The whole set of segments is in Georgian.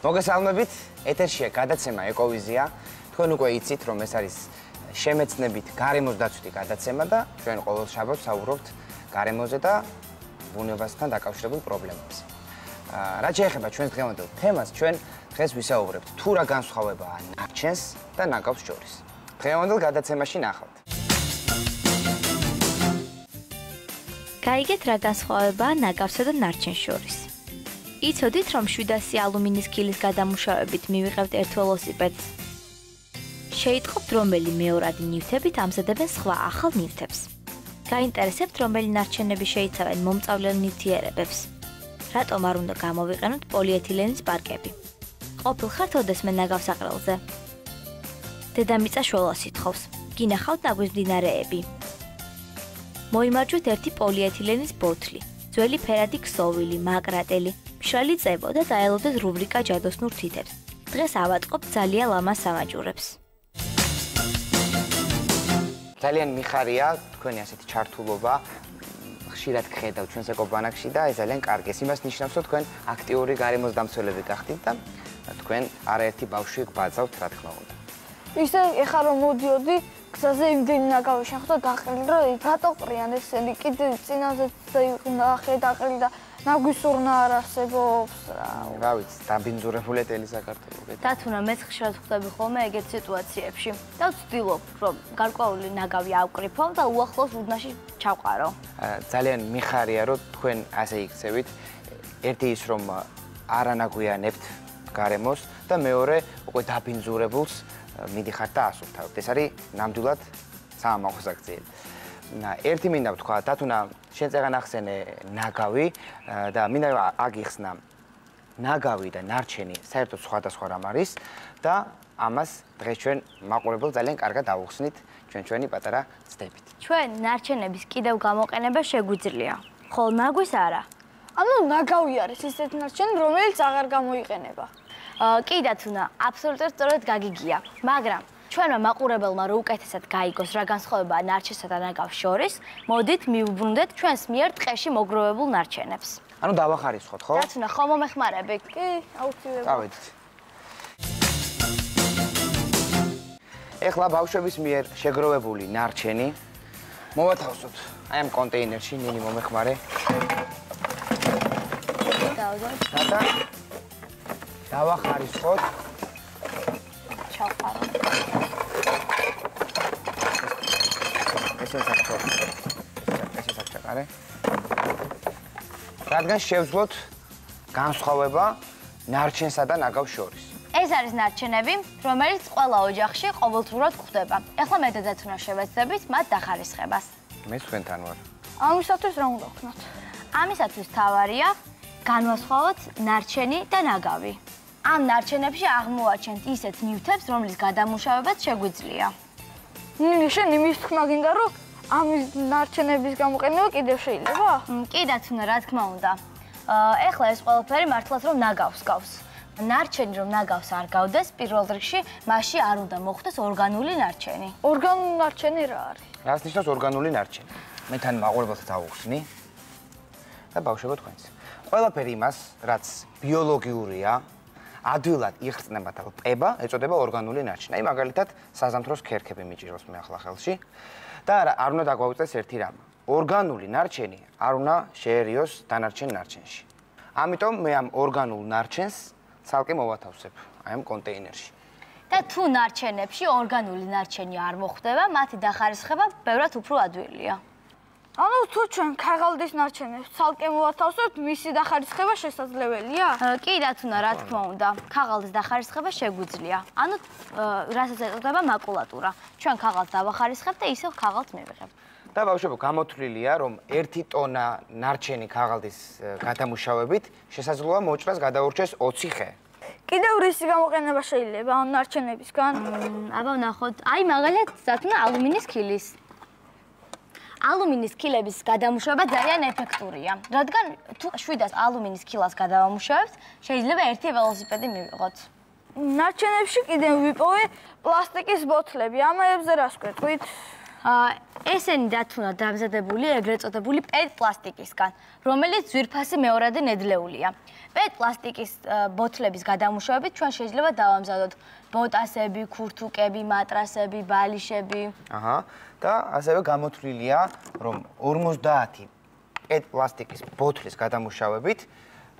მოგესალმებით, ეთერშია გადაცემა ეკოვიზია. თქვენ უკვე იცით, რომ ეს არის შემეცნებით გარემოს დაცვითი გადაცემა და ჩვენ ყოველ შაბათს საუბრობთ გარემოზე და ბუნებასთან დაკავშირებულ პრობლემებზე. რაც შეეხება ჩვენს დღევანდელ თემას, ჩვენ დღეს ვისაუბრებთ თუ რა განსხვავებაა ნარჩენს და ნაგავს შორის. დღევანდელ გადაცემაში ნახავთ. გაიგეთ რა განსხვავებაა ნაგავსა და ნარჩენს შორის. იცოდით, რომ 700 ალუმინის ქილის გადამუშავებით მივიღებთ ერთ ველოსიპედს? შეიტყობთ, რომელი მეორადი ნივთებით ამზადებენ სხვა ახალ ნივთებს. გაინტერესებთ, რომელი ნარჩენები შეიცავენ მომწავლელ ნივთიერებებს? რატომ არ უნდა გამოვიყენოთ პოლიეთილენის პარკები? ყოფილხართ ოდესმე ნაგავსაყრელზე? დედამიწა შველას ითხოვს, გინახავთ ნაგვის მდინარეები. მოიმარჯვეთ ერთი პოლიეთილენის ბოთლი, ძველი ფერადი ქსოვილი, მაკრატელი, მშრალი წებო და დაელოდეთ რუბრიკა ჯადოსნურ თითებს. დღეს ავატყობთ ძალიან ლამაზ სამაჯურებს. ძალიან მიხარია თქვენი ასეთი ჩართულობა. ხშირად გხედავ ჩვენს ეკობანაკში და ეს ძალიან კარგია. იმას ნიშნავს, რომ თქვენ აქტიური გარემოს დამცველები გახდით და თქვენ არაერთი ბავშვი გბაძავთ, რა თქმა უნდა. ისე ეხლა რომ მოდიოდი, გზაზე იმდენი ნაგავი შეხვდა დაყრილი, რომ რატო ყრიან ესენი? კიდე წინაზე ნახე დაყრილი და ნაგვისურნა არ არსებობს რა. რა ვიცი, დაბინძურებული ტელი საქართველოს. დათუნა, მეც ხშირად ხვდები ხოლმე ეგეთ სიტუაციებში და ვცდილობ, რომ გარკვეული ნაგავი ავკრიფო და უახლოს უდნაში ჩავყარო. ძალიან მიხარია, რომ თქვენ ასე იქცევით. ერთი ის, რომ არ ანაგვიანებთ გარემოს და მეორე, უკვე დაბინძურებულს მიდიხართ და ასუფთავთ. ეს არის ნამდვილად საამაყო აქციები. ერთი მინდა ვთქვა, დათუნა, შენ წეგან ახსენე ნაგავი და მინდა აგიხსნა ნაგავი და ნარჩენი საერთოდ სხვადასხვა რამ არის და ამას დღეს ჩვენ მაყურებელს ძალიან კარგად ავუხსნით ჩვენი პატარა ცდებით. ჩვენ ნარჩენების კიდევ გამოყენება შეგვიძლია, ხოლო ნაგვის არა. ანუ ნაგავი არის ისეთი ნარჩენი, რომელიც აღარ გამოიყენება. კი დათუნა, აბსოლუტურად სწორად გაგიგია, მაგრამ ჩვენმა მაყურებელმა რო უკეთესად გაიგოს რა განსხვავებაა ნარჩენსა და ნაგავს შორის, მოდით მივუბრუნდეთ ჩვენს მიერ ტყეში მოგროვებულ ნარჩენებს. ანუ დავახარისხოთ, ხო? დათუნა, ხო მომეხმარები? კი, აუცილებლად. წავედით. ეხლა ბავშვების მიერ შეგროვებული ნარჩენი მოვათავსოთ აი ამ კონტეინერში, ნინი მომეხმარე. და დავახარისხოთ. ჩავყარო. ესე საჭარე. რადგან შევძლოთ განსხვავება ნარჩენსა და ნაგავს შორის. ეს არის ნარჩენები, რომელიც ყველა ოჯახში ყოველდღურად გვხდება. ეხლა მე და დათუნა შევეცდებით მათ დახარისხებას. მე თქვენთან ვარ. ამისათვის რა უნდა ვქნათ? ამისათვის თავარია განვასხვაოთ ნარჩენი და ნაგავი. ამ ნარჩენებში აღმოვაჩენთ ისეთ ნივთებს, რომლის გადამუშავებაც შეგვიძლია. ნინი, შენ იმის თქმა გინდა, რომ ამ ნარჩენების გამოყენება კიდევ შეიძლება? კი დათუნა, რა თქმა უნდა. ეხლა ეს ყველაფერი მართლაც რომ ნაგავს გავს. ნარჩენი რომ ნაგავს არ გავდეს, პირველ რიგში მასში არ უნდა მოხდეს ორგანული ნარჩენი. ორგანული ნარჩენი რა არის? რას ნიშნავს ორგანული ნარჩენი? მე თან მაყურებელს დავუხსნი და ბავშვებო თქვენს. ყველაფერი იმას, რაც ბიოლოგიურია, ადვილად იხსნება და ყება, ეწოდება ორგანული ნარჩენი. აი მაგალითად, საზამთროს ქერქები მიჭირავს მე ახლა ხელში და არ უნდა დაგვაუწეს ერთი რამ. ორგანული ნარჩენი არ უნდა შეერიოს დანარჩენ ნარჩენში. ამიტომ მე ამ ორგანულ ნარჩენს ცალკე მოვათავსებ აი ამ კონტეინერში. და თუ ნარჩენებში ორგანული ნარჩენი არ მოხდება, მათი დახარისხება ბევრად უფრო ადვილია. ანუ თუ ჩვენ ქაღალდის ნარჩენებს ცალკე მოვათავსებთ, მისი დახარისხება შესაძლებელია? კი დათუნა, რა თქმა უნდა, ქაღალდის დახარისხება შეგვიძლია. ანუ რასაც ეწოდება მაკულატურა. ჩვენ ქაღალდს დავახარისხებთ და ისევ ქაღალდს მივიღებთ. და ბავშვებო, გამოთვლილია, რომ 1 ტონა ნარჩენი ქაღალდის გადამუშავებით შესაძლოა მოჭრას გადაურჩეს 20 ხე. კიდევ რისი გამოყენება შეიძლება ამ ნარჩენებისგან? აბა ვნახოთ. აი მაგალითად, დათუნა ალუმინის ქილის. ალუმინის ქილების გადამუშავება ძალიან ეფექტურია, რადგან თუ 700 ალუმინის ქილას გადავამუშავებთ, შეიძლება ერთი ველოსიპედი მივიღოთ. ნარჩენებში კიდევ ვიპოვე პლასტიკის ბოთლები, ამაებზე რას გვეტყვით? ესენი დათუნა დამზადებული ეგრეთ წოდებული პეტ პლასტიკისგან, რომელიც ძვირფასი მეორადი ნედლეულია. პეტ პლასტიკის ბოთლების გადამუშავებით ჩვენ შეიძლება დავამზადოთ ბოტასები, ქურთუკები, მატრასები, ბალიშები. აჰა, და ასევე გამოთვლილია, რომ 50 პეტ პლასტიკის ბოთლის გადამუშავებით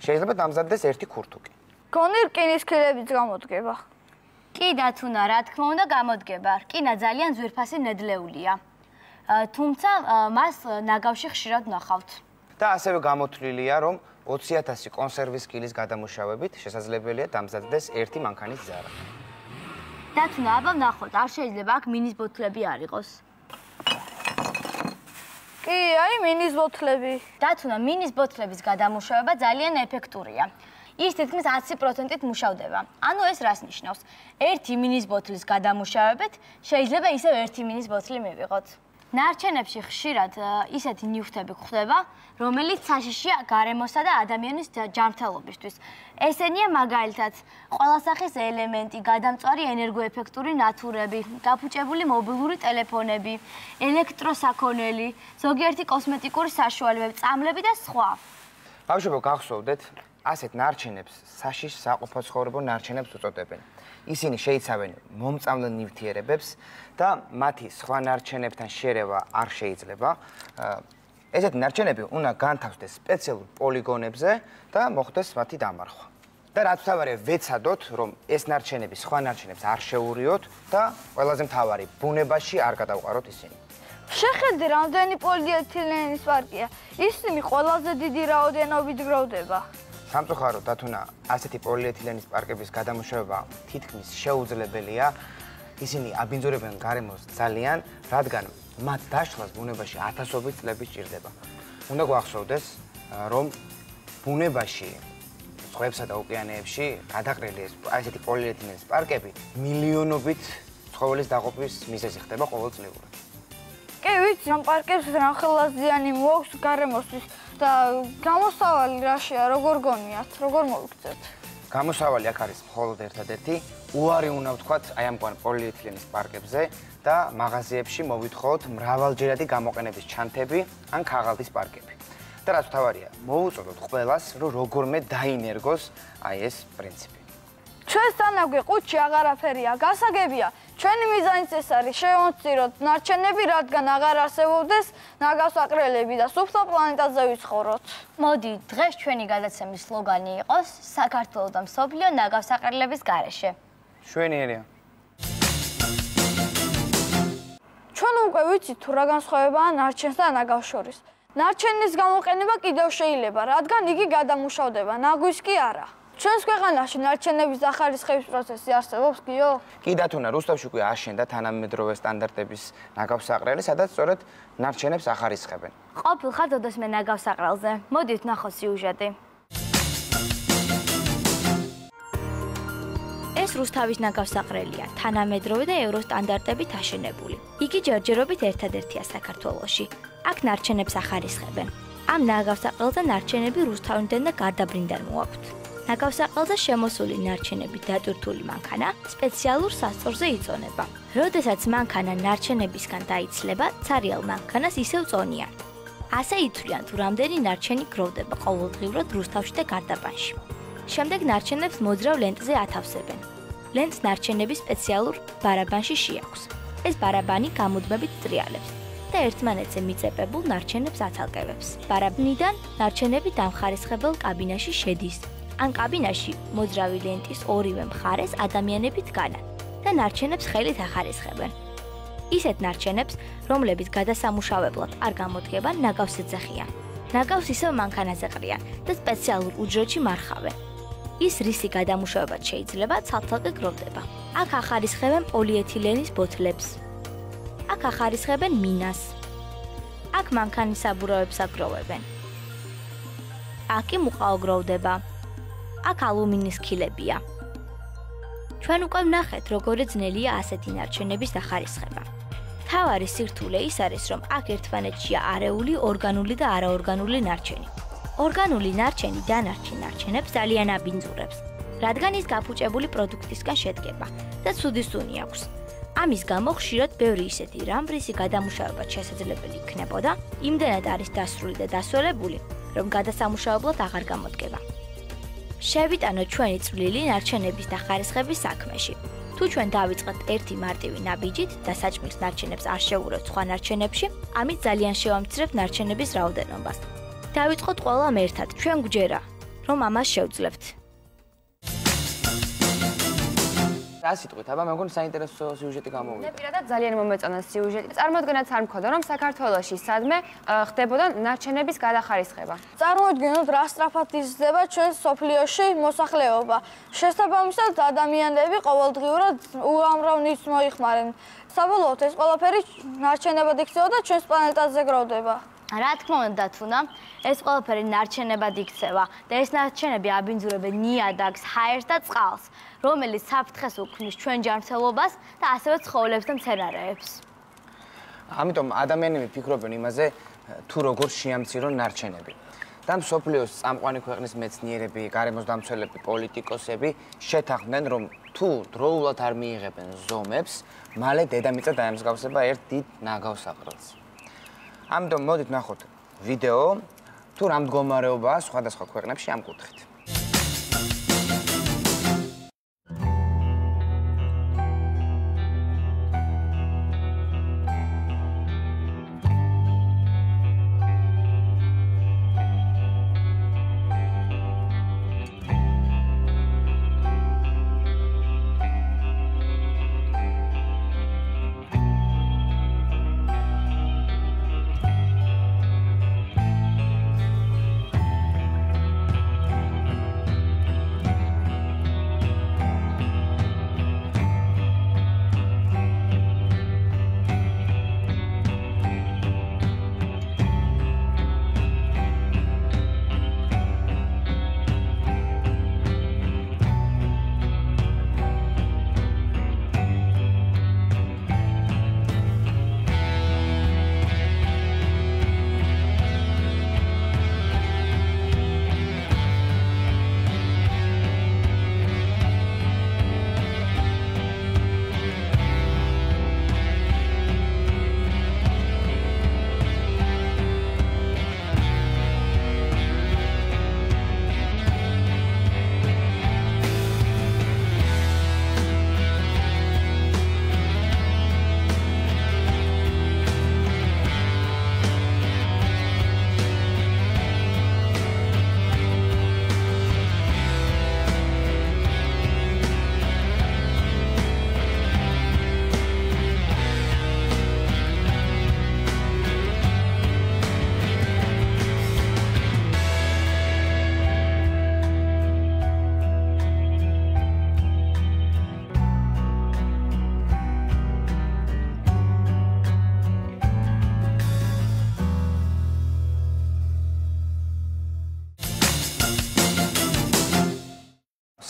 შეიძლება დამზადდეს ერთი ქურთუკი. გონი რკინის ქილებიც გამოდგება. კი დათუნა, რა თქმა უნდა, გამოდგება. რკინა ძალიან ძვირფასი ნედლეულია. თუმცა მას ნაგავში ხშირად ვნახავთ. და ასევე გამოთვლილია, რომ 20,000 კონსერვის კილის გადამუშავებით შესაძლებელია დამზადდეს ერთი მანქანის ძარა. დათუნა, აბა ვნახოთ, არ შეიძლება აქ მინის ბოთლები არ იყოს. კი, აი მინის ბოთლები. დათუნა, მინის ბოთლების გადამუშავება ძალიან ეფექტურია. ის თითქმის 100%-ით მუშავდება. ანუ ეს რას ნიშნავს? ერთი მინის ბოთლის გადამუშავებით შეიძლება ისევ ერთი მინის ბოთლი მივიღოთ. ნარჩენებში ხშირად ისეთი ნივთები გვხვდება, რომელიც საშიშია გარემოსა და ადამიანის ჯანმრთელობისთვის. ესენია მაგალითად ყველა სახის ელემენტი, გადამწვარი ენერგოეფექტური ნათურები, გაფუჭებული მობილური ტელეფონები, ელექტროსაქონელი, ზოგიერთი კოსმეტიკური საშუალებები, წამლები და სხვა. ბავშვებო, გახსოვდეთ, ასეთ ნარჩენებს საშიშ საყოფაცხოვრებო ნარჩენებს უწოდებენ. ისინი შეიცავენ მომწამლ ნივთიერებებს და მათი სხვა ნარჩენებთან შერევა არ შეიძლება. ესეთი ნარჩენები უნდა განთავსდეს სპეციალურ პოლიგონებზე და მოხდეს მათი დამარხვა. და რაც მთავარია, ვეცადოთ, რომ ეს ნარჩენები სხვა ნარჩენებს არ შეურიოთ და ყველაზე მთავარი, ბუნებაში არ გადავყაროთ ისინი. შეხედე, რამდენი პოლიეთილენის პარკია. ისინი ყველაზე დიდი რაოდენობით გროვდება. სამწუხაროდ, დათუნა, ასეთი პოლიეთილენის პარკების გადამუშავება თითქმის შეუძლებელია. ისინი აბინძურებენ გარემოს ძალიან, რადგან მათ დაშლას ბუნებაში ათასობით წლები სჭირდება. უნდა გვახსოვდეს, რომ ბუნებაში, ზღვებსა და ოკეანეებში გადაყრილი ასეთი პოლიეთილენის პარკები მილიონობით ცხოველის დაყოფის მიზეზი ხდება ყოველწლიურად. კი, ვიცი, ამ პარკებს რამხელა ზიანი მოაქვს გარემოსთვის და გამოსავალი რაშია, როგორ გონიათ, როგორ მოვიქცეთ? გამოსავალი აქ არის მხოლოდ ერთადერთი, უარი უნდა ვთქვათ აი ამგვარ პოლიეთილენის პარკებზე და მაღაზიებში მოვითხოვოთ მრავალჯერადი გამოყენების ჩანთები ან ქაღალდის პარკები. და რაც მთავარია, მოუწოდოთ ყველას, რომ როგორმე დაინერგოს აი ეს პრინციპი. ჩვენს თანაგვი ყუთში აღარაფერია, გასაგებია. ჩვენი მიზანიც ეს არის, შევამციროთ ნარჩენები, რადგან აღარ არსებობდეს ნაგავსაყრელები და სუფთა პლანეტაზე ვიცხოვროთ. მოდი, დღეს ჩვენი გადაცემის სლოგანი იყოს საქართველო და მსოფლიო ნაგავსაყრელების გარეშე. შვენიერია. ჩვენ უკვე ვიცით თუ რა განსხვავებაა ნარჩენს და ნაგავს შორის. ნარჩენის გამოყენება კიდევ შეიძლება, რადგან იგი გადამუშავდება, ნაგვის კი არა. ჩვენს ქვეყანაში ნარჩენების ახალისხების პროცესი არსებობს, გიო? კი დათუნა, რუსთავში უკვე აშენდა თანამედროვე სტანდარტების ნაგავსაყრელი, სადაც სწორედ ნარჩენებს ახალისხებენ. ყოფილხარ დოდოსმე ნაგავსაყრელზე. მოდით ვნახოთ სიუჟეტი. ეს რუსთავის ნაგავსაყრელია, თანამედროვე და ევროსტანდარტებით აშენებული. იგი ჯერჯერობით ერთადერთია საქართველოში. აქ ნარჩენებს ახალისხებენ. ამ ნაგავსაყრელზე ნარჩენები რუსთავიდან და გარდაბრინდან მოაქვთ. ნაგავსაყრელზე შემოსული ნარჩენებით დატვირთული მანქანა სპეციალურ სასწორზე იწონება. როდესაც მანქანა ნარჩენებისგან დაიცლება, ცარიელ მანქანას ისევ წონიან. ასე ითვლიან, თუ რამდენი ნარჩენი გროვდება ყოველდღიურად რუსთავში და გარდაბანში. შემდეგ ნარჩენებს მოძრავ ლენტზე ათავსებენ. ლენტს ნარჩენების სპეციალურ ბარაბანში შეაქვს. ეს ბარაბანი გამუდმებით ტრიალებს და ერთმანეთზე მიწებებულ ნარჩენებს აცალკევებს. ბარაბნიდან ნარჩენები დამხარისხებელ კაბინაში შედის. ან კაბინაში მოძრავი ლენტის ორივე მხარეს ადამიანები დგანან და ნარჩენებს ხელით ახარისხებენ. ისეთ ნარჩენებს, რომლებიც გადასამუშავებლად არ გამოდგებან, ნაგავს ეძახიან. ნაგავს ისევ მანქანაზე ყრიან და სპეციალურ უჯრედში მარხავენ. ის რისი გადამუშავებაც შეიძლება, ცალ-ცალკე გროვდება. აქ ახარისხებენ პოლიეთილენის ბოთლებს. აქ ახარისხებენ მინას. აქ მანქანის საბურავებს აგროვებენ. აქ კი მუყაო გროვდება. აქ ალუმინის ქილებია. ჩვენ უკვე ვნახეთ, როგორი ძნელია ასეთი ნარჩენების ახარისხება. მთავარი სირთულე ის არის, რომ აქ ერთმანეთშია არეული, ორგანული და არაორგანული ნარჩენი. ორგანული ნარჩენი დანარჩენ ნარჩენებს ძალიან აბინძურებს, რადგან ის გაფუჭებული პროდუქტისგან შედგება და ცუდი სუნი აქვს. ამის გამო ხშირად ბევრი ისეთი რამბრისი გადამუშავება შესაძლებელი იქნებოდა, იმდენად არის დასრული და დასველებული, რომ გადასამუშავებლად აღარ გამოდგება. შევიტანოთ ჩვენი წვლილი ნარჩენების და ხარისხების საქმეში. თუ ჩვენ დავიწყებთ ერთი მარტივი ნაბიჯით და საჭმლის ნარჩენებს არ შევურევთ სხვა ნარჩენებში, ამით ძალიან შევამცირებთ ნარჩენების რაოდენობას. დავიწყოთ ყველამ ერთად, ჩვენ გვჯერა, რომ ამას შევძლებთ. რა სიტყვით, აბა მე მგონი საინტერესო სიუჟეტი გამოვიდა. მე პირადად ძალიან მომეწონა სიუჟეტი. წარმოადგენაც არ მქონდა, რომ საქართველოში სადმე ხდებოდა ნარჩენების გადახარისხება. წარმოიდგინოთ, რა სწრაფად იზრდება ჩვენს სოფლიოში მოსახლეობა. შესაბამისად, ადამიანები ყოველდღიურად უამრავ ნივთს მოიხმარენ. საბოლოოდ ეს ყველაფერი ნარჩენებად იქცევა და ჩვენს პლანეტაზე გროვდება. რა თქმა უნდა, თუნა, ეს ყველაფერი ნარჩენებად იქცევა და ეს ნარჩენები აბინძურებენ ნიადაგს, ჰაერს და წყალს, რომელიც საფრთხეს უქმნის ჩვენ ჯანმრთელობას და ასევე ცხოველებს და მცენარეებს. ამიტომ ადამიანები ფიქრობენ იმაზე, თუ როგორ შეამცირონ ნარჩენები. და მსოფლიოს წამყვანი ქვეყნის მეცნიერები, გარემოს დამცველები, პოლიტიკოსები შეთანხმდნენ, რომ თუ დროულად არ მიიღებენ ზომებს, მალე დედამიწა დაემსგავსება ერთ დიდ ნაგავს აღრელს. ამიტომ მოდით ნახოთ ვიდეო, თუ რა მდგომარეობაა სხვადასხვა ქვეყნებში ამ კუთხით.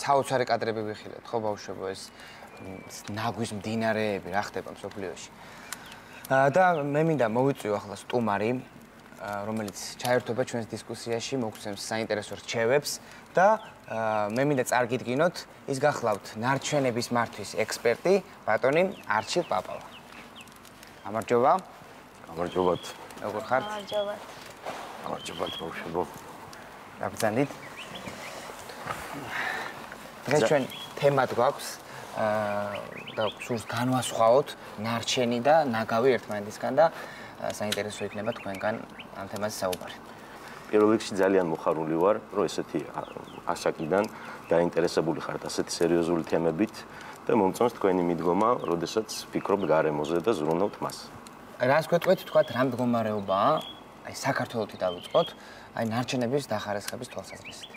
საოცარი კადრები ვიხილეთ, ხო ბავშვებო, ეს ნაგვის მდინარეები რა ხდება მსოფლიოში. და მე მინდა მოვიწვიო ახლა სტუმარი, რომელიც ჩაერთვება ჩვენს დისკუსიაში, მოგცემს საინტერესო რჩევებს და მე მინდა წარგიდგინოთ, ის გახლავთ ნარჩენების მართვის ექსპერტი, ბატონი არჩილ პაპავა. გამარჯობა. გამარჯობათ. როგორ ხართ? გამარჯობათ. გამარჯობათ ბავშვებო. რა გძანდით? დღეს ჩვენ თემად გვაქვს და სურს განვასხვაოთ ნარჩენი და ნაგავი ერთმანეთისგან და საინტერესო იქნება თქვენგან ამ თემაზე საუბარი. პირველ რიგში ძალიან მოხარული ვარ, რომ ესეთი ასაკიდან დაინტერესებული ხართ ასეთი სერიოზული თემებით და მომწონს თქვენი მიდგომა, როდესაც ფიქრობ გარემოზე და ზრუნავთ მას. რას გვეტყვით თქვათ რა მდგომარეობაა? აი საქართველოში დავიწყოთ, აი ნარჩენების დახარისხების თვალსაზრისით.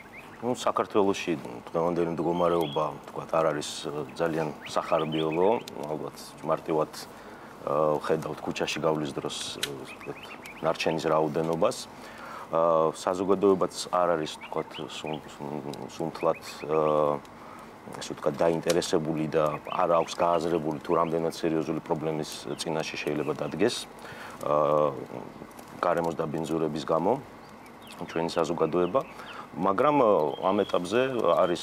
საქართველოში დღევანდელი მდგომარეობა, თქვათ, არ არის ძალიან სახარბიელო, ალბათ მარტივად ხედავთ ქუჩაში გავლის დროს ნარჩენის რაოდენობას. საზოგადოებაც არ არის, თქვათ, სუმთლად ასე ვთქვათ, დაინტერესებული და არ აქვს გააზრებული თუ რამდენად სერიოზული პრობლემის წინაშე შეიძლება დადგეს გარემოს დაბინძურების გამო ჩვენი საზოგადოება. მაგრამ ამ ეტაპზე არის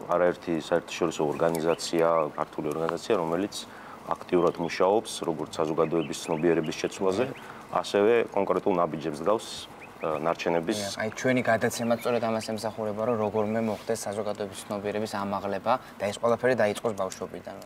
არაერთი საერთაშორისო ორგანიზაცია, ქართული ორგანიზაცია, რომელიც აქტიურად მუშაობს როგორც საზოგადოების ცნობიერების შეცვლაზე, ასევე კონკრეტულ ნაბიჯებს დგავს ნარჩენების. აი ჩვენი გადაცემაც სწორედ ამას ემსახურება, რომ როგორმე მოხდეს საზოგადოების ცნობიერების ამაღლება და ეს ყველაფერი დაიწყოს ბავშვობიდან.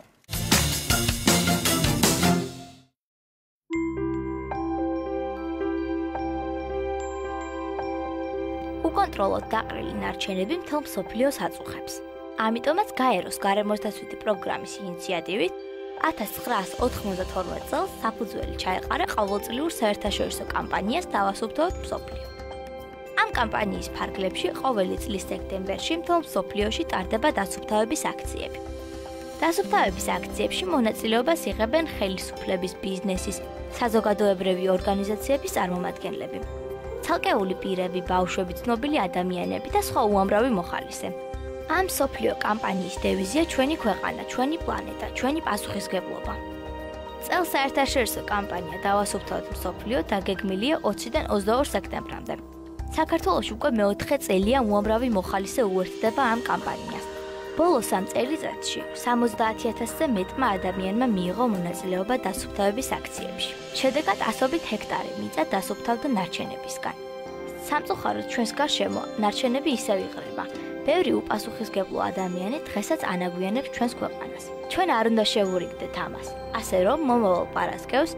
უკონტროლოდ დაყრილი ნარჩენები მთელ მსოფლიოს აწუხებს. ამიტომაც გაეროს გარემოს დაცვითი პროგრამის ინიციატივით 1992 წელს საფუძველი ჩაეყარა ყოველწლიურ საერთაშორისო კამპანიას დავასუფთავოთ მსოფლიო. ამ კამპანიის ფარგლებში ყოველი წლის სექტემბერში მთელ მსოფლიოში ტარდება დასუფთავების აქციები. დასუფთავების აქციებში მონაწილეობას იღებენ ხელისუფლების, ბიზნესის, საზოგადოებრივი ორგანიზაციების წარმომადგენლები. ცალკეული პირები, ბავშვები, ცნობილი ადამიანები და სხვა უამრავი მოხალისე. ამ მსოფლიო კამპანიის დევიზია ჩვენი ქვეყანა, ჩვენი პლანეტა, ჩვენი პასუხისმგებლობა. წელს საერთაშორისო კამპანია დავასუფთავოთ მსოფლიო დაგეგმილია 20-დან 22 სექტემბრამდე. საქართველოში უკვე მეოთხე წელია უამრავი მოხალისე უერთდება ამ კამპანიას. ბოლო 3 წელიწადში 70,000-ზე მეტმა ადამიანმა მიიღო მონაწილეობა დასუფთავების აქციებში. შედეგად ასობით ჰექტარი მიწა დასუფთავდა ნარჩენებისგან. სამწუხაროდ ჩვენს გარშემო ნარჩენები ისევ იღრება. ბევრი უპასუხისმგებლო ადამიანი დღესაც ანაგვიანებს ჩვენს ქვეყანას. ჩვენ არ უნდა შევურიგდეთ ამას. ასე რომ მომავალ პარასკევს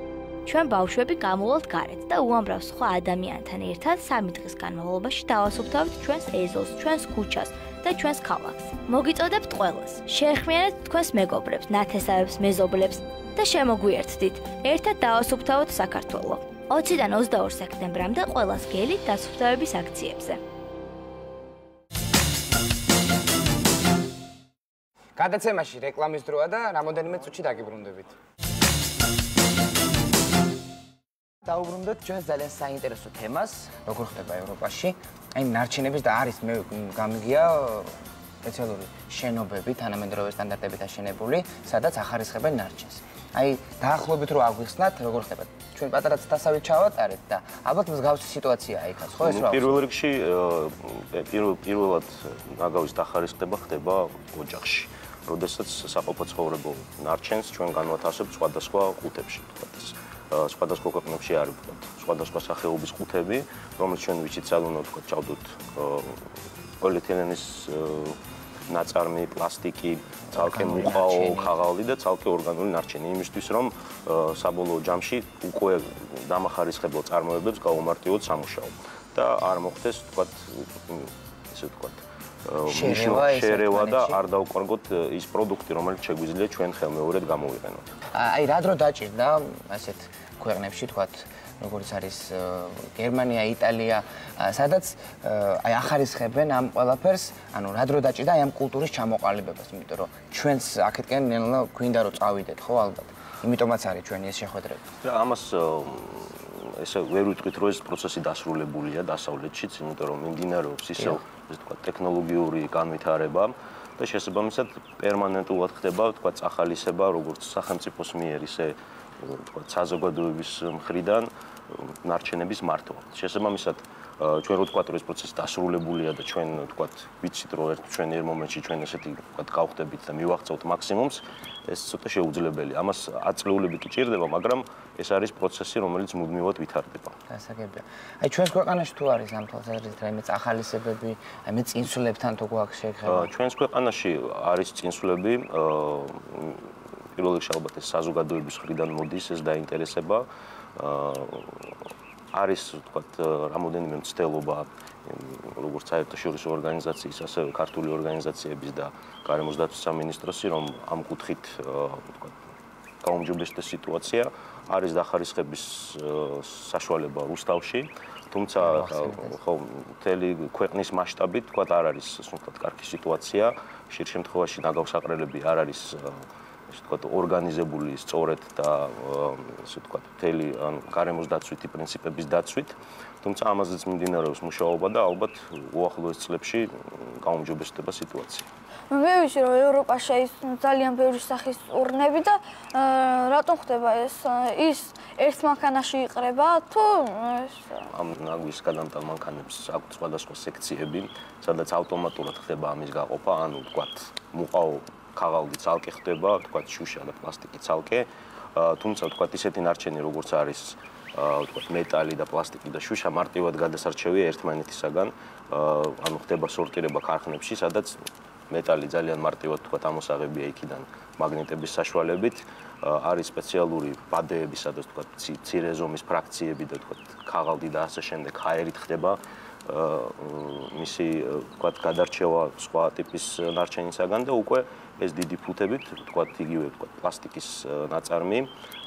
ჩვენ ბავშვები გამოვალთ გარეთ და უამრავ სხვა ადამიანთან ერთად 3 დღის განმავლობაში დავასუფთავთ ჩვენს ეზოს, ჩვენს ქუჩას და ჩვენს ქალაქს. მოგიწოდებთ ყველას, შეეხმიანეთ თქვენს მეგობრებს, ნათესავებს, მეზობლებს და შემოგვიერთდით. ერთად დავასუფთავოთ საქართველო. 20-დან 22 სექტემბრამდე ყველას გელით დასუფთავების აქციებზე. გადაცემაში რეკლამის დროა და რამოდენიმე წუთში დაგიბრუნდებით. დაუბრუნდეთ ჩვენს ძალიან საინტერესო თემას, როგორ ხდება ევროპაში. აი ნარჩენების და არის მე გამიგია სპეციალური შენობები, თანამედროვე სტანდარტებით აშენებული, სადაც ახარისხებენ ნარჩენს. აი დაახლოებით რო აღვიხსნათ, როგორ ხდება. ჩვენ პატარა ცდასავით ჩავატარეთ და ალბათ მსგავსი სიტუაციაა იქაც, ხო ეს რა? პირველ რიგში პირველად ნაგავის დახარისხება ხდება ოჯახში. როდესაც საყოფაცხოვრებო ნარჩენს ჩვენ განვათავსებთ სხვადასხვა ყუთებში, თქვათ ეს. სხვადასხვა ქვეყნებში არის სხვადასხვა სახეობის ყუთები, რომელიც ჩვენ ვიცით-ცალუნო თქვათ ჩავდოთ პოლიეთილენის ნაწარმი, პლასტიკი, ცალკე მუყაო, ქაღალდი და ცალკე ორგანული ნარჩენი, იმისთვის რომ საბოლოო ჯამში უკვე დამახარისხებელ წარმოებებს გაუმარტივოთ სამუშაო და არ მოხდეს თქვათ ესე თქვათ შერევა და არ დაუკარგოთ ის პროდუქტი, რომელიც შეგვიძლია ჩვენ ხელმეორედ გამოვიყენოთ. აი რა დრო დაჭირდა ასეთ ქვეყნებში თქვათ როგორც არის გერმანია, იტალია, სადაც აი ახარისხებენ ამ ყველაფერს, ანუ რა დრო დაჭირდა აი ამ კულტურის ჩამოყალიბებას, იმიტომ რომ ჩვენს აქეთკენ ნელა გვინდა რომ წავიდეთ, ხო ალბათ. იმიტომაც არის ჩვენი ეს შეხვედრება. და ამას ესე ვერ ვიტყვით რომ ეს პროცესი დასრულებულია დასავლეთშიც, იმიტომ რომ მიმდინარეობს ისევ ესე თქვა ტექნოლოგიური განვითარება და შესაბამისად პერმანენტულად ხდება თქვა წახალისება როგორც სახელმწიფოს მიერ ისე თქვა საზოგადოების მხრიდან ნარჩენების მართვა. შესაბამისად ჩვენ რო თქვა რომ ეს პროცესი დასრულებულია და ჩვენ თქვა ვიცით რომ ჩვენ ერთ მომენტში ჩვენ ესეთი თქვა გავხდებით და მივაღწევთ მაქსიმუმს, ეს ცოტა შეუძლებელი. ამას აწლეულები კი ჭირდება, მაგრამ ეს არის პროცესი, რომელიც მუდმივად ვითარდება. გასაგებია. აი ჩვენს ქვეყანაში თუ არის ამ თვალსაზრისით რაიმე წახალისებები, აი მე წინსვლებთან თუ გვაქვს შეგეხება? ჩვენს ქვეყანაში არის წინსვლები, პირველ რიგში ალბათ ეს საზოგადოების მხრიდან მოდის ეს დაინტერესება. არის თქვათ რამოდენიმე მცდელობა როგორც საერთაშორისო ორგანიზაციის, ასევე ქართული ორგანიზაციების და გარემოს დაცვის სამინისტროსი, რომ ამ კუთხით თქვათ გაუმჯობესდეს სიტუაცია, არის დახარისხების საშუალება რუსთავში, თუმცა ხო მთელი ქვეყნის მასშტაბით თქვათ არ არის სულთად კარგი სიტუაცია, ხშირ შემთხვევაში ნაგავსაყრელები არ არის ესე ვთქვათ, ორგანიზებული სწორედ და ესე ვთქვათ, მთელი გარემოს დაცვითი პრინციპების დაცვით, თუმცა ამაზეც მიმდინარეობს მუშაობა და ალბათ უახლოეს წლებში გაუმჯობესდება სიტუაცია. მე ვიცი რომ ევროპაში ის ძალიან ბევრი სახის ურნები და რატომ ხდება ის ერთ მანქანაში იყრება თუ ამ ნაგვის გადამტან მანქანებს აქვს სხვადასხვა სექციები, სადაც ავტომატურად ხდება ამის გაყოფა, ანუ ვთქვათ, მუყაო ქაღალდი ცალკე ხდება, თქვა შუშა და პლასტიკი ცალკე. თუმცა თქვა ისეთი ნარჩენი როგორც არის თქვა მეტალი და პლასტიკი და შუშა მარტივად გადასარჩევია ერთმანეთისაგან. ანუ ხდება სორტირება ქარხნებში, სადაც მეტალი ძალიან მარტივად თქვა ამოსაღებია იქიდან მაგნიტების საშუალებით. არის სპეციალური ბადეები, სადაც თქვა მცირე ზომის ფრაქციები და თქვა ქაღალდი და ასე შემდეგ ჰაერით ხდება მისი თქვა გადარჩევა სხვა ტიპის ნარჩენისაგან და უკვე ეს დიდი ფუთებით თქვა იგივე თქვა პლასტიკის ნაწარმი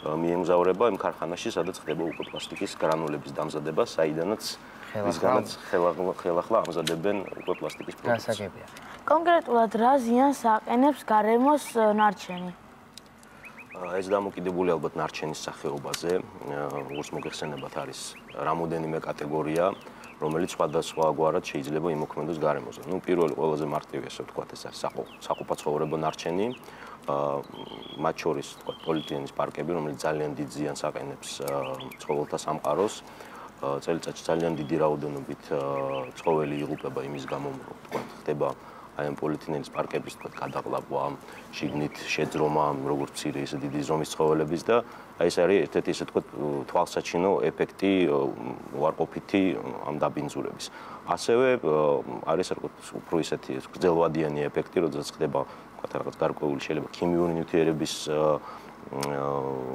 მიემგზავრება იმ ქარხანაში, სადაც ხდება უკვე პლასტიკის გრანულების დამზადება, საიდანაც ისგანაც ხელახლა ამზადებენ უკვე პლასტიკის პროდუქტს. კონკრეტულად რა ზიანს აყენებს გარემოს ნარჩენი? ეს დამოკიდებული ალბათ ნარჩენის სახეობაზე. როგორც მოგეხსენებათ, არის რამოდენიმე კატეგორია, რომელიც სხვადასხვაგვარად შეიძლება იმოქმედოს გარემოზე. ნუ პირველი ყველაზე მარტივი, ასე ვთქვათ, ეს არის საყოფაცხოვრებო ნარჩენი. მათ შორის, ვთქვათ, პოლიეთილენის პარკები, რომელიც ძალიან დიდ ზიანს აყენებს ცხოველთა სამყაროს. წელიწადში ძალიან დიდი რაოდენობით ცხოველი იღუპება იმის გამო, რომ ვთქვათ, ხდება აი ამ პოლიეთილენის პარკების თქვა გადაყლაპვა, შიგნით შეძრომა, როგორც მცირე ისე დიდი ზომის ცხოველების და აი ეს არის ერთ-ერთი ისე თქვა თვალსაჩინო ეფექტი უარყოფითი ამ დაბინძურების. ასევე არის უფრო ისეთი გრძელვადიანი ეფექტი, როდესაც ხდება თქვა რაღაც გარკვეული შეიძლება ქიმიური ნივთიერების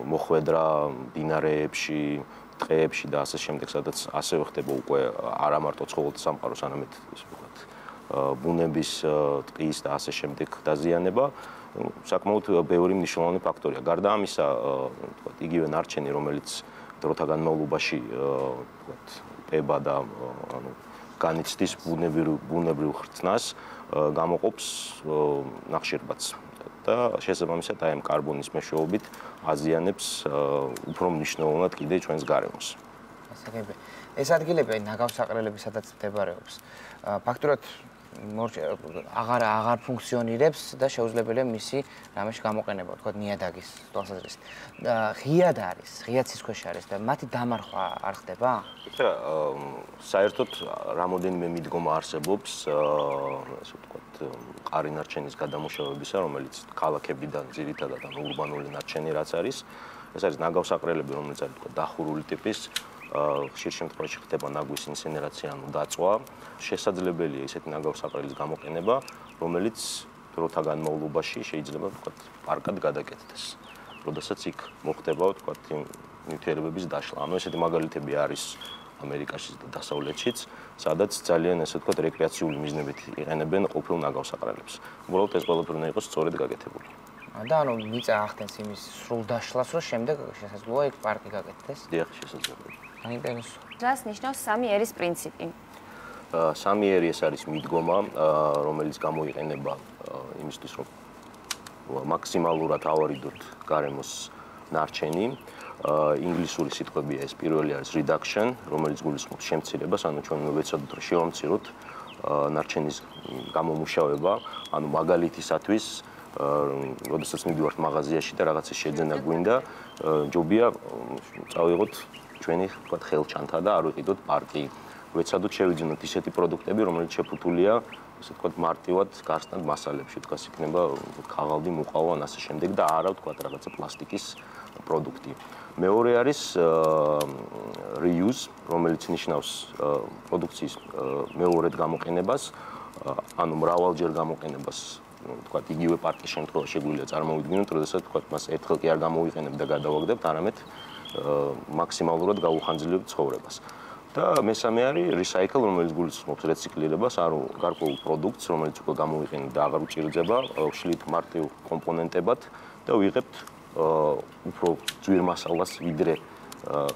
მოხვედრა ბინარეებში, ტყეებში და ასე შემდეგ, სადაც ასევე ხდება უკვე არა მარტო ცხოველთა სამყაროს, არამედ ისე ვთქვათ ბუნების ტყის და ასე შემდეგ დაზიანება საკმაოდ ბევრი მნიშვნელოვანი ფაქტორია. გარდა ამისა, ვთქვათ, იგივე ნარჩენი, რომელიც დროთა განმავლობაში ვთქვათ, პება და ანუ განიცდის ბუნებრივ ხრწნას, გამოყოფს ნახშირბაც და შესაბამისად აი ამ კარბონის მეშვეობით აზიანებს უფრო მნიშვნელოვნად კიდე ჩვენს გარემოს. ასაგები. ეს ადგილები ნაგავსაყრელები სადაც მდებარეობს. ფაქტურად აღარ ფუნქციონირებს და შეუძლებელია მისი რამეში გამოყენება, თქვა ნიადაგის თვალსაზრისით. ღიად არის, ღია ცისქვეშ არის და მათი დამარხვა არ ხდება? ეხლა საერთოდ რამოდენიმე მიდგომა არსებობს, ასე ვთქვათ, მყარი ნარჩენის გადამუშავებისა, რომელიც ქალაქებიდან ძირითადად ან ურბანული ნარჩენი რაც არის, ეს არის ნაგავსაყრელები, რომელიც არის თქვა დახურული ტიპის ხშირ შემთხვევაში ხდება ნაგვის ინსინერაცია, ანუ დაწვა. შესაძლებელია ისეთი ნაგავსაყრელის გამოყენება, რომელიც დროთა განმავლობაში შეიძლება ვთქვათ პარკად გადაკეთდეს. როდესაც იქ მოხდება ვთქვათ ნივთიერებების დაშლა. ანუ ესეთი მაგალითები არის ამერიკაშიც და დასავლეთშიც, სადაც ძალიან ესე ვთქვათ რეკრეაციული მიზნებით იყენებენ ყოფილ ნაგავსაყრელებს. უბრალოდ ეს ყველაფერი უნდა იყოს სწორედ გაკეთებული. და ანუ მიწა ახდენს იმის სრულ დაშლას, რომ შემდეგ შესაძლოა იქ პარკი გაკეთდეს? დიახ, შესაძლებელია. აინტერესო. რას ნიშნავს სამი ერის პრინციპი? სამი ერი ეს არის მიდგომა, რომელიც გამოიყენება იმისთვის, რომ მაქსიმალურად ავარიდოთ გარემოს ნარჩენი. ინგლისური სიტყვებია ეს, პირველი არის reduction, რომელიც გულისხმობს შემცირებას, ანუ ჩვენ ვეცადოთ რომ შევამციროთ ნარჩენის გამომუშავება, ანუ მაგალითისათვის როდესაც მივიდივართ მაღაზიაში და რაღაცა შეძენა გვინდა, ჯობია წავიღოთ ჩვენი ვთქვათ ხელჩანთა და არ ვიყიდოთ პარკი. ვეცადოთ შევიძინოთ ისეთი პროდუქტები, რომელიც შეფუთულია, ასე ვთქვათ, მარტივად გარსნად მასალებში, დგას იქნება ქაღალდი, მუყავა ან ასე შემდეგ და არა ვთქვათ რაღაცა პლასტიკის პროდუქტი. მეორე არის reuse, რომელიც ნიშნავს პროდუქციის მეორედ გამოყენებას, ანუ მრავალჯერ გამოყენებას. ვთქვათ, იგივე პარკის შემთხვევაში შეგვიძლია წარმოვიდგინოთ, როდესაც ვთქვათ, მას ერთხელ კი არ გამოვიყენებთ და გადავაგდებთ, არამედ მაქსიმალურად გავუხანძლებთ ცხოვრებას. და მესამე არის recycle, რომელიც გულისხმობს რეციკლირებას, ანუ გარკვეულ პროდუქტს, რომელიც უკვე გამოვიყენებთ და აღარ უჭირდება, ვშლით მარტივ კომპონენტებად და ვიღებთ უფრო ძვირ მასალას ვიდრე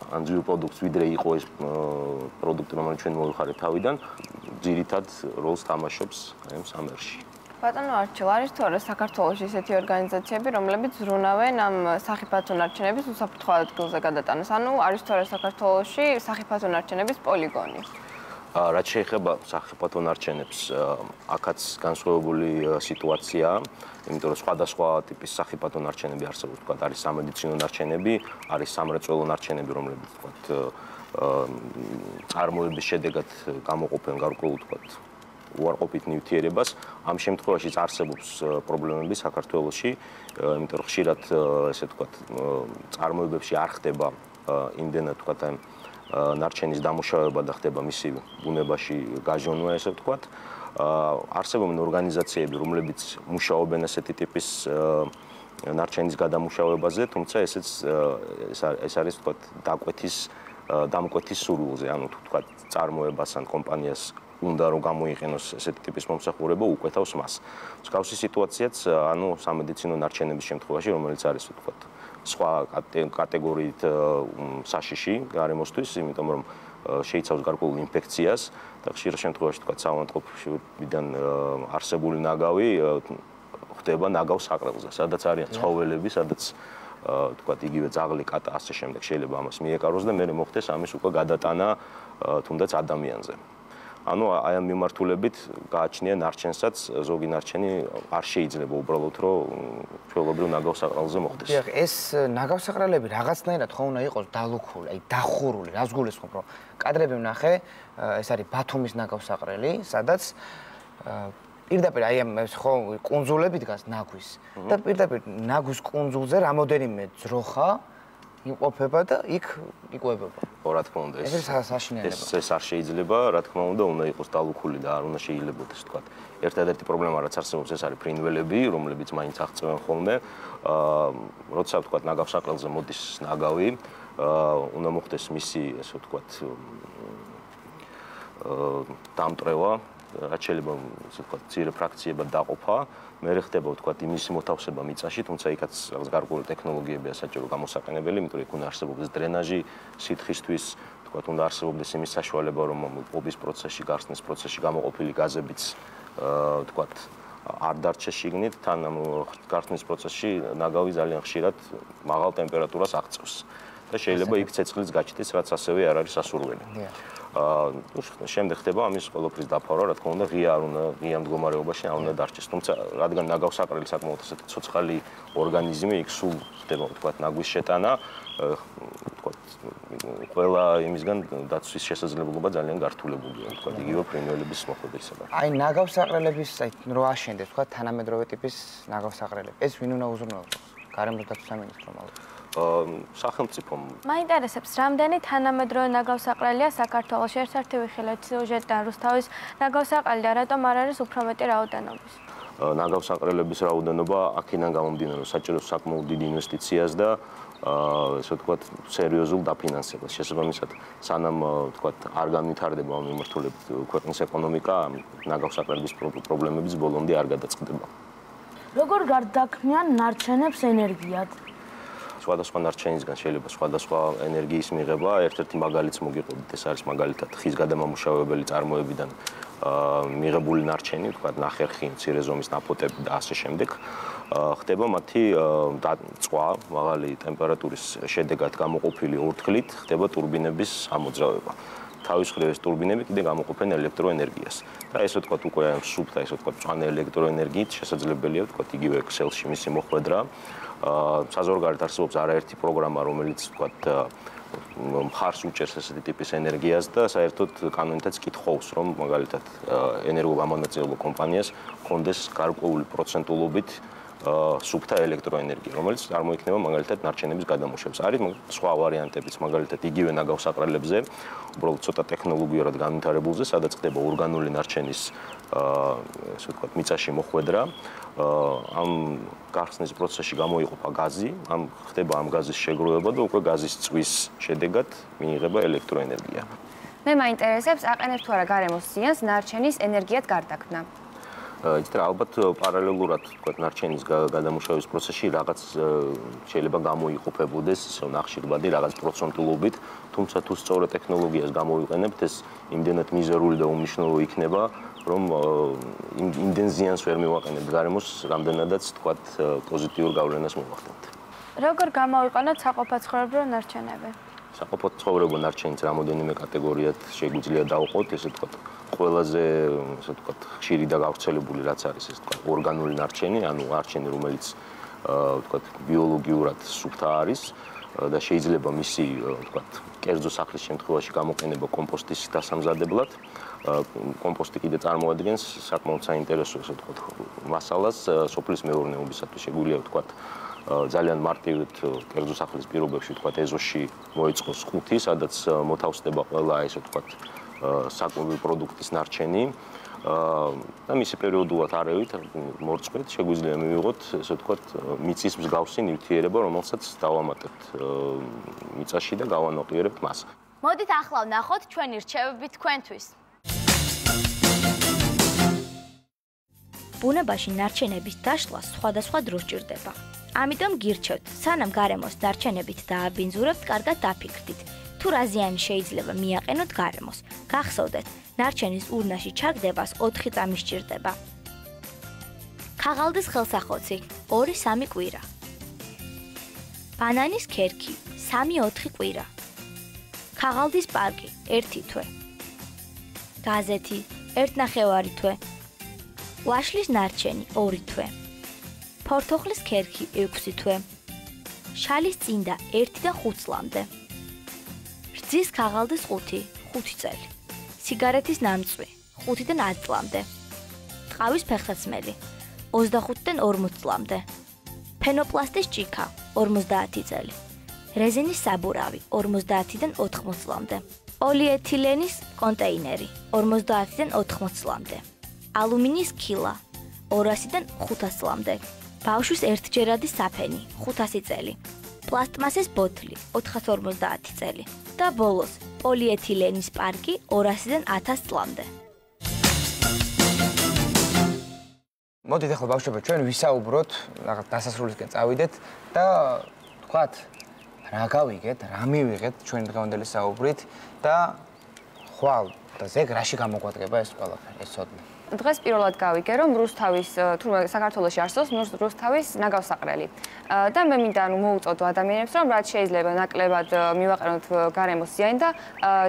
ან ძვირ პროდუქტს ვიდრე იყო ეს პროდუქტი, რომელიც ჩვენ მოვიხარეთ თავიდან, ძირითად როლს თამაშობს ამ სამერში. ბატონო არჩილ, არის თუ არა საქართველოში ისეთი ორგანიზაციები, რომლებიც ზრუნავენ ამ სახიფათო ნარჩენების უსაფრთხო ადგილზე გადატანას? ანუ არის თუ არა საქართველოში სახიფათო ნარჩენების პოლიგონი? რაც შეეხება სახიფათო ნარჩენებს, აქაც განსხვავებული სიტუაციაა, იმიტომ რომ სხვადასხვა ტიპის სახიფათო ნარჩენები არსებობს, თქვათ, არის სამედიცინო ნარჩენები, არის სამრეწველო ნარჩენები, რომლებიც თქვათ წარმოების შედეგად გამოყოფენ გარკვეულ თქვათ უარყოფით ნივთიერებას. ამ შემთხვევაშიც არსებობს პრობლემები საქართველოში, იმიტომ რომ ხშირად ესე ვთქვათ, წარმოებებში არ ხდება იმდენად ვთქვათ, ნარჩენის დამუშავება და ხდება მისი ბუნებაში გაჟონვა, ესე ვთქვათ. არსებობენ ორგანიზაციები, რომლებიც მუშაობენ ასეთი ტიპის ნარჩენის გადამუშავებაზე, თუმცა ეს არის ვთქვათ დამკვეთის სურვილზე, ანუ ვთქვათ წარმოებას ან კომპანიას უნდა რომ გამოიყენოს ესეთი ტიპის მომსახურება უკვეთავს მას. მსგავსი სიტუაციაც ანუ სამედიცინო ნარჩენების შემთხვევაში, რომელიც არის ვთქვათ სხვა კატეგორიით საშიში გარემოსთვის, იმიტომ რომ შეიცავს გარკვეულ ინფექციას და ხშირ შემთხვევაში ვთქვათ საავადმყოფობიდან არსებული ნაგავი ხდება ნაგავს საყრელზე, სადაც არიან ცხოველები, სადაც ვთქვათ იგივე ძაღლი, კატა, ასე შემდეგ შეიძლება ამას მიეკაროს და მე მოხდეს ამის უკვე გადატანა თუნდაც ადამიანზე. ანუ აი ამ მიმართულებით გააჩნია ნარჩენსაც ზოგი ნარჩენი არ შეიძლება უბრალოდ რომ ჩვეულებრივ ნაგავსაყრელზე მოხდეს. დიახ, ეს ნაგავსაყრელები რაღაცნაირად ხო უნდა იყოს დალუქული, აი დახურული, რას გულისხმობ, რომ კადრები ვნახე, ეს არის ბათუმის ნაგავსაყრელი, სადაც პირდაპირ აი ამ ხო კუნძულები დგას ნაგვის და პირდაპირ ნაგვის კუნძულზე რამოდენიმე ძროხა იმყოფება და იქ იკვებება. რა თქმა უნდა, ეს არ შეიძლება, რა თქმა უნდა იყოს დალუქული და არ უნდა შეიძლებოდეს, ვთქვათ. ერთადერთი პრობლემა რაც არსებობს, ეს არის ფრინველები, რომლებიც მაინც აღწევენ ხოლმე. როცა ვთქვათ ნაგავსაყრელზე მოდის ნაგავი, უნდა მოხდეს მისი, ესე ვთქვათ, დამტრევა, რაც შეიძლება, ესე ვთქვათ, მცირე ფრაქციებად დაყოფა. მე ხდება ვთქვათ იმის მოთავსება მიწაში, თუმცა იქაც რაღაც გარკვეული ტექნოლოგიებია საჭირო გამოსაყენებელი, იმიტომ რომ იქ უნდა არსებობდეს დრენაჟი სითხისთვის, ვთქვათ, უნდა არსებობდეს იმის საშუალება, რომ ყოფის პროცესში, გარსნის პროცესში გამოყოფილი გაზებიც, ვთქვათ, არ დარჩეს შიგნით, თან ამ გარსნის პროცესში ნაგავი ძალიან ხშირად მაღალ ტემპერატურას აღწევს და შეიძლება იქ ცეცხლიც გაჩნდეს, რაც ასევე არ არის სასურველი. შემდეგ ხდება ამის ყველაფრის დაფარვა, რა თქმა უნდა, ღია მდგომარეობაში არ უნდა დარჩეს. თუმცა, რადგან ნაგავსაყრელი საკმაოდ ასეთი ცოცხალი ორგანიზმი, იქ სულ ხდება, ვთქვათ, ნაგვის შეტანა, ვთქვათ, ყველა იმისგან დაცვის შესაძლებლობა ძალიან გართულებულია, ვთქვათ, იგივე ფრინველების მოხვედრისაგან. აი, ნაგავსაყრელების, რო აშენდეს, ვთქვათ, თანამედროვე ტიპის ნაგავსაყრელები, ეს ვინ უნდა უზრუნველყოს? გარემოს დაცვის სამინისტრომ ალბათ. სახელმწიფომ. მაინტერესებს, რამდენი თანამედროვე ნაგავსაყრელია საქართველოში? ერთ-ერთი ვიხილეთ სიუჟეტიდან რუსთავის ნაგავსაყრელი და რატომ არ არის უფრო მეტი რაოდენობის? ნაგავსაყრელების რაოდენობა აქედან გამომდინარე, საჭიროს საკმაოდ დიდ ინვესტიციას და ესე ვთქვათ, სერიოზულ დაფინანსებას. შესაბამისად, სანამ ვთქვათ, არ განვითარდება ამ მიმართულებით ქვეყნის ეკონომიკა, ნაგავსაყრელების პრობლემებიც ბოლომდე არ გადაწყდება. როგორ გარდაქმნიან ნარჩენებს ენერგიად? სხვადასხვა ნარჩენისგან შეიძლება სხვადასხვა ენერგიის მიღება. ერთ-ერთი მაგალითს მოგიყვებით, ეს არის მაგალითად ხის გადამამუშავებელი წარმოებიდან მიღებული ნარჩენი, ვთქვათ, ნახერხი, მცირე ზომის ნაფოტები და ასე შემდეგ. ხდება მათი წვა, მაღალი ტემპერატურის შედეგად გამოყოფილი ორთქლით, ხდება ტურბინების ამოძრავება. თავის მხრივ ეს ტურბინები კიდე გამოყოფენ ელექტროენერგიას. და ესე ვთქვათ, უკვე სუფთა, ესე ვთქვათ, მწვანე ელექტროენერგიით შესაძლებელია, ვთქვათ, იგივე ქსელში მისი მოხვედრა. საზღვარგარეთ არსებობს არაერთი პროგრამა, რომელიც ვთქვათ მხარს უჭერს ესეთი ტიპის ენერგიას და საერთოდ კანონითაც კითხოვს, რომ მაგალითად ენერგოგამონაწილეობო კომპანიას ჰქონდეს გარკვეული პროცენტულობით სუფთა ელექტროენერგია, რომელიც წარმოიქმნება მაგალითად ნარჩენების გადამუშავებას. არის სხვა ვარიანტებიც, მაგალითად იგივე ნაგავსაყრელებზე, უბრალოდ ცოტა ტექნოლოგიურად განვითარებულზე, სადაც ხდება ორგანული ნარჩენის ესე ვთქვათ, მიწაში მოხვედრა. ამ გარსნის პროცესში გამოიყოფა გაზი, ხდება ამ გაზის შეგროვება და უკვე გაზის წვის შედეგად მიიღება ელექტროენერგია. მე მაინტერესებს, აყენებს თუ არა გარემოს ზიანს ნარჩენის ენერგიად გარდაქმნა? იცით რა, ალბათ პარალელურად, ვთქვათ, ნარჩენის გადამუშავების პროცესში რაღაც შეიძლება გამოიყოფებოდეს ნახშირბადი რაღაც პროცენტულობით, თუმცა თუ სწორ ტექნოლოგიას გამოვიყენებთ, ეს იმდენად მიზერული და უმნიშვნელო იქნება, რომ იმდენ ზიანს ვერ მივაყენებთ გარემოს, რამდენადაც, ვთქვათ, პოზიტიურ გავლენას მოვახდენთ. როგორ გამოვიყენოთ საყოფაცხოვრებრივ ნარჩენები? საყოფაცხოვრებო ნარჩენიც რამოდენიმე კატეგორიად შეგვიძლია დავყოთ, ესე ვთქვათ, ყველაზე, ესე ვთქვათ, ხშირი და გავრცელებული რაც არის, ესე ვთქვათ, ორგანული ნარჩენი, ანუ ნარჩენი, რომელიც, ვთქვათ, ბიოლოგიურად სუფთა არის. და შეიძლება მისი, ვთქვათ, კერძო სახლის შემთხვევაში გამოყენება კომპოსტის დასამზადებლად. კომპოსტი კიდე წარმოადგენს საკმაოდ საინტერესო, ესე ვთქვათ, მასალას სოფლის მეურნეობისათვის. შეგვიძლია ვთქვათ, ძალიან მარტივად კერძო სახლის პირობებში, ვთქვათ, ეზოში მოიწყოს ხუთი, სადაც მოთავსდება ყველა, ესე ვთქვათ, საკმაო პროდუქტის ნარჩენი. და მისი პერიოდულად არევით მორწყვით შეგვიძლია მივიღოთ, ესე ვთქვათ, მიწის მსგავსი ნივთიერება, რომელსაც დავამატებთ მიწაში და გავანაყიერებთ მას. მოდით ახლა ვნახოთ ჩვენი რჩევები თქვენთვის. ბუნებაში ნარჩენების დაშლა სხვადასხვა დროს ჭირდება. ამიტომ გირჩევთ, სანამ გარემოს ნარჩენებით დააბინძურებთ, კარგად დაფიქრდით. თუ რა ზიანი შეიძლება მიაყენოთ გარემოს, გახსოვდეთ, ნარჩენის ურნაში ჩაგდებას 4 წამი სჭირდება. ქაღალდის ხელსახოცი 2-3 კვირა. ბანანის ქერქი 3-4 კვირა. ქაღალდის პარკი 1 თვე. გაზეთი 1.5 თვე. ვაშლის ნარჩენი 2 თვე. ფორთოხლის ქერქი 6 თვე. შალის წინდა 1 და 5 წლამდე. რძის ქაღალდის ყუთი 5 წელი. სიგარეთის ნამწვი 5-დან 10 წლამდე. ტყავის ფეხსაცმელი 25-დან 40 წლამდე. ფენოპლასტის ჭიქა 50 წელი. რეზინის საბურავი 50-დან 80 წლამდე. პოლიეთილენის კონტეინერი 50-დან 80 წლამდე. ალუმინის ქილა 200-დან 500 წლამდე. ბავშვის ერთჯერადი საფენი 500 წელი. პლასტმასის ბოთლი 450 წელი. და ბოლოს პოლიეთილენის პარკი 200-დან 1000 წლამდე. მოდით ახლა ბავშვებო, ჩვენ ვისაუბროთ, რაღაც დასასრულისკენ წავიდეთ და თქვათ, რა გავიგეთ, რა მივიღეთ ჩვენი დღევანდელი საუბრით და ხვალ და ზეგ რაში გამოგვადგება ეს ყველაფერი, ეს ცოდნა. დღეს პირველად გავიგე, რომ რუსთავის თურმე საქართველოში არსებობს რუსთავის ნაგავსაყრელი. და მე მინდა მოუწოდო ადამიანებს, რომ რაც შეიძლება ნაკლებად მივაყენოთ გარემოს ზიანი და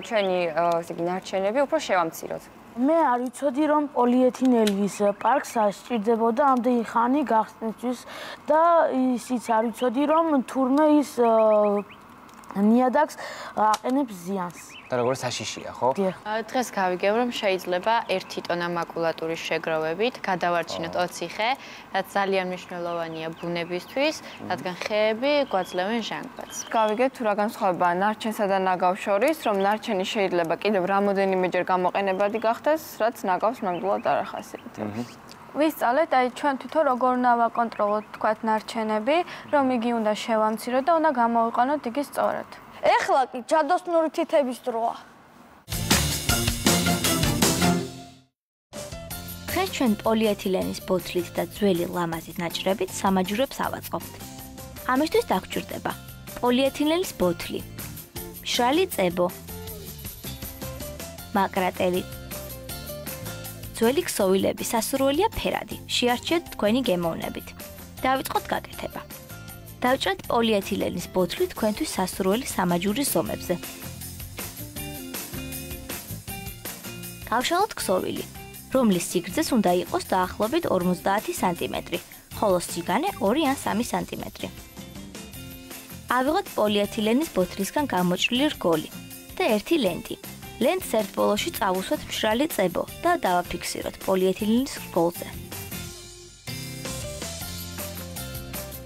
ჩვენი ესე იგი ნარჩენები უფრო შევამციროთ. მე არ ვიცოდი, რომ პოლიეთილენის პარკს სჭირდებოდა ამდენი ხანი გახსნისთვის და ისიც არ ვიცოდი, რომ თურმე ის ნიადაგს აყენებს ზიანს. და როგორც საშიშია, ხო? დღეს გავიგებ, რომ შეიძლება 1 ტონა მაკულატურის შეგროვებით გადავარჩინოთ 20 ხე, რაც ძალიან მნიშვნელოვანია ბუნებისთვის, რადგან ხეები გვაძლევენ ჟანგბადს. გავიგეთ, თუ რა განსხვავებაა ნარჩენსა და ნაგავს შორის, რომ ნარჩენი შეიძლება კიდევ რამოდენიმეჯერ გამოყენებადი გახდეს, რაც ნაგავს ნამდვილად არ ახასიათებს. ვისწავლეთ, აი ჩვენ თვითონ როგორ უნდა ვაკონტროლოთ, თქვათ, ნარჩენები, რომ იგი უნდა შევამციროთ და უნდა გამოვიყენოთ იგი სწორად. ეხლა კი ჯადოსნური თითების დროა. დღეს ჩვენ პოლიეთილენის ბოთლით და ძველი ლამაზით ნაჭრებით სამაჯურებს ავაწყობთ. ამისთვის დაგჭირდება პოლიეთილენის ბოთლი, მშრალი წებო, მაკრატელი, ძველი ქსოვილები, სასურველია ფერადი, შეარჩიეთ თქვენი გემოვნებით. დავიწყოთ გაკეთება. დავჭრეთ პოლიეთილენის ბოთლი თქვენთვის სასურველი სამაჯურის ზომებზე. გავშალოთ ქსოვილი, რომლის სიგრძეს უნდა იყოს დაახლოებით 50 სანტიმეტრი, ხოლო სიგანე 2 ან 3 სანტიმეტრი. ავიღოთ პოლიეთილენის ბოთლისგან გამოჭრილი რგოლი და ერთი ლენტი. ლენტს ერთ ბოლოში წავუსვათ მშრალი წებო და დავაფიქსიროთ პოლიეთილენის რგოლზე.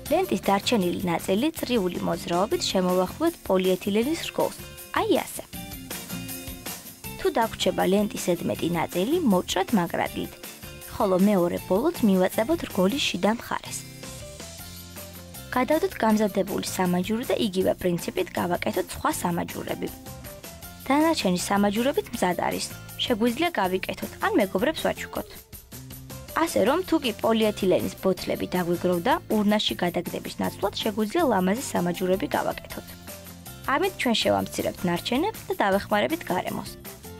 ლენტის დარჩენილი ნაწილი წრიული მოძრაობით შემოვახვლეთ პოლიეთილენის რგოლს. აი ასე. თუ დაგვრჩება ლენტის ზედმეტი ნაწილი, მოვჭრათ მაკრატლით, ხოლო მეორე ბოლოთ მივაწებოთ რგოლის შიდა მხარეს. გადავდოთ გამზადებული სამაჯური და იგივე პრინციპით გავაკეთოთ სხვა სამაჯურები. დანარჩენი სამაჯურებით მზად არის. შეგვიძლია გავიკეთოთ ან მეგობრებს ვაჩუქოთ. ასე რომ თუ კი პოლიეთილენის ბოთლები დაგვიგროვდა, ურნაში გადაგდების ნაცვლად შეგვიძლია ლამაზი სამაჯურები გავაკეთოთ. ამით ჩვენ შევამცირებთ ნარჩენებს და დავეხმარებით გარემოს.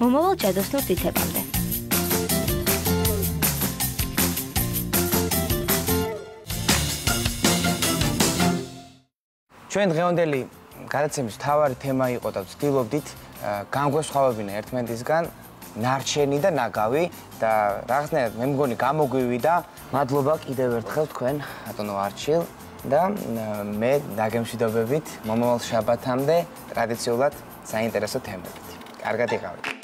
მომავალ ჯადოსნურ თითებამდე. ჩვენ დღევანდელი გადაცემის მთავარი თემა იყო და ვცდილობდით განგვესხვავებინა ერთმანეთისგან ნარჩენი და ნაგავი და რაღაცნაირად მე მგონი გამოგვივიდა. მადლობა კიდევ ერთხელ თქვენ, ბატონო არჩილ და მე დაგემშვიდობებით მომავალ შაბათამდე ტრადიციულად საინტერესო თემებით. კარგად იყავით.